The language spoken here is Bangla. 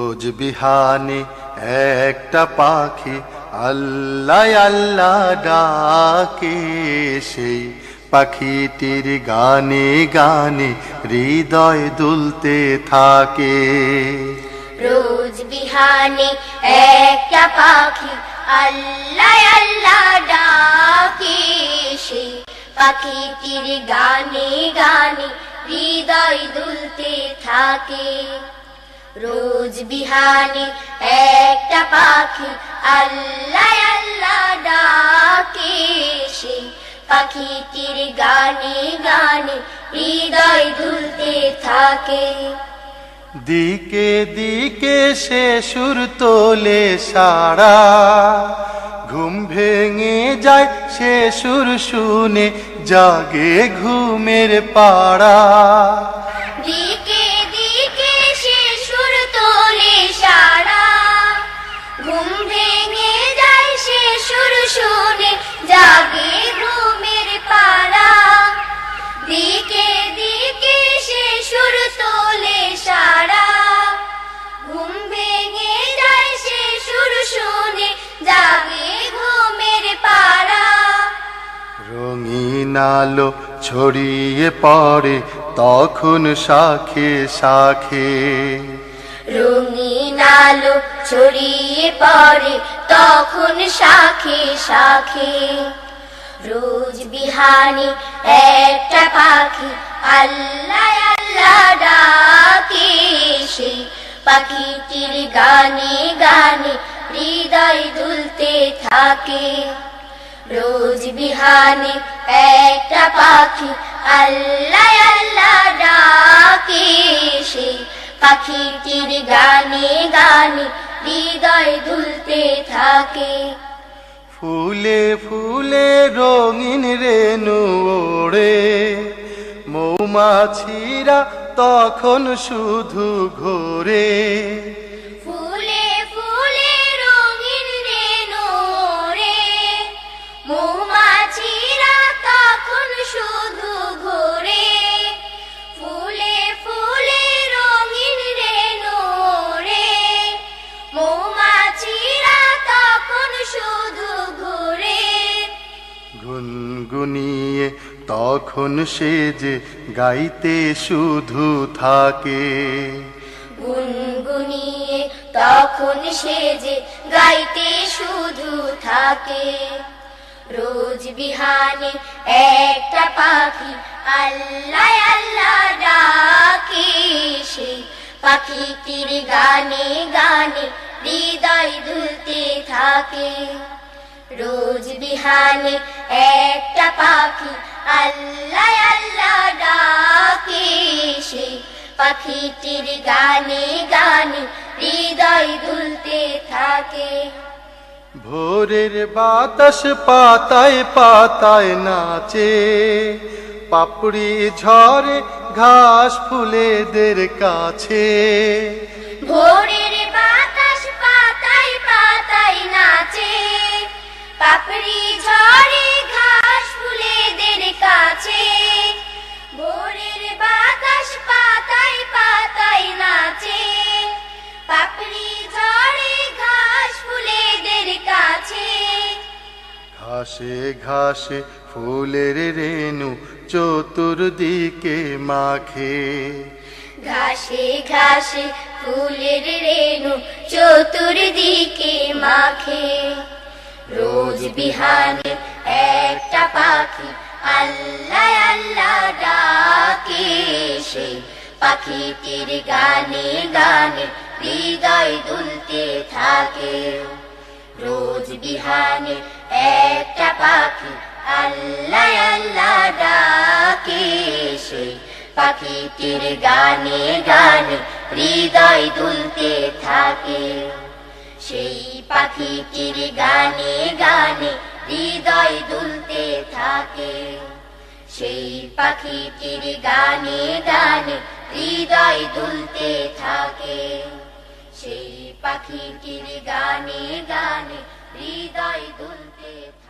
রোজ বিহানে একটা পাখি আল্লাহ আল্লাহ ডাকে, সেই পাখিটির গানে গানে হৃদয় দুলতে থাকে। রোজ বিহানে একটা পাখি আল্লাহ আল্লাহ ডাকে, সেই পাখিটির গানে গানে হৃদয় দুলতে থাকে। রোজ বিহানে একটা পাখি আল্লাহ আল্লাহ ডাকে, সেই পাখিটির গানে গানে হৃদয় দুলতে থাকে। দিকে দিকে সে সুর তোলে সারা, ঘুম ভেঙে যায় সে সুর শুনে জাগে ঘুমের পাড়া। দিকে দিকে সে সুর তোলে সারা, ঘুম ভেঙে যায় সে সুর শুনে জাগে ঘুমের পাড়া। দিকে দিকে সে সুর তোলে সারা, ঘুম ভেঙে যায় সে সুর শুনে জাগে ঘুমের পাড়া। রঙিন আলো ছড়িয়ে পড়ে তখন শাখে শাখে, রঙিন আলো ছড়িয়ে পড়ে তখন শাখে শাখে। রোজ বিহানে একটা পাখি আল্লাহ আল্লাহ ডাকে, সেই পাখিটির গানে গানে হৃদয় দুলতে থাকে। রোজ বিহানে একটা পাখি আল্লাহ আল্লাহ ডাকে, সেই পাখিটির গানে গানে হৃদয় দুলতে থাকে। ফুলে ফুলে রঙিন রেণু ওড়ে, মৌমাছিরা তখন শুধু ঘোরে। ফুলে ফুলে রঙিন রেণু ওড়ে, মৌমাছিরা তখন শুধু ঘোরে। ফুলে ফুলে রঙিন রেণু ওড়ে, মৌমাছিরা তখন শুধু ঘোরে। গুনগুনিয়ে তখন সে যে গাইতে শুধু থাকে, গুনগুনিয়ে তখন সে যে গাইতে শুধু থাকে। রোজ বিহানে একটা পাখি আল্লাহ আল্লাহ ডাকে, সেই পাখিটির গানে গানে হৃদয় দুলতে থাকে। রোজ বিহানে একটা পাখি আল্লাহ আল্লাহ ডাকে, সেই পাখিটির গানে গানে হৃদয় দুলতে থাকে। ভোরের বাতাস পাতায় পাতায় নাচে, পাপড়ি ঝরে ঘাস ফুলেদের কাছে। ভোরের বাতাস পাতায় পাতায় নাচে, পাপড়ি ঝরে ঘাস ফুলেদের কাছে। ভোরের বাতাস পাতায় পাতায় নাচে, পাপড়ি ঝরে ঘাস ফুলেদের কাছে। ঘাসে ঘাসে ফুলের রেণু চতুর্দিকে মাখে, ঘাসে ঘাসে ফুলের রেণু চতুর্দিকে মাখে। রোজ বিহানে একটা পাখি আল্লাহ আল্লাহ ডাকে, সেই পাখিটির গানে গানে হৃদয় দুলতে থাকে। রোজ বিহানে একটা পাখি আল্লাহ আল্লাহ ডাকে, সেই পাখিটির গানে গানে হৃদয় দুলতে থাকে। সেই পাখিটির গানে গানে হৃদয় দুলতে থাকে। সেই পাখিটির গানে গানে হৃদয় দুলতে থাকে। সেই পাখিটির গানে গানে হৃদয় দুলতে থাকে।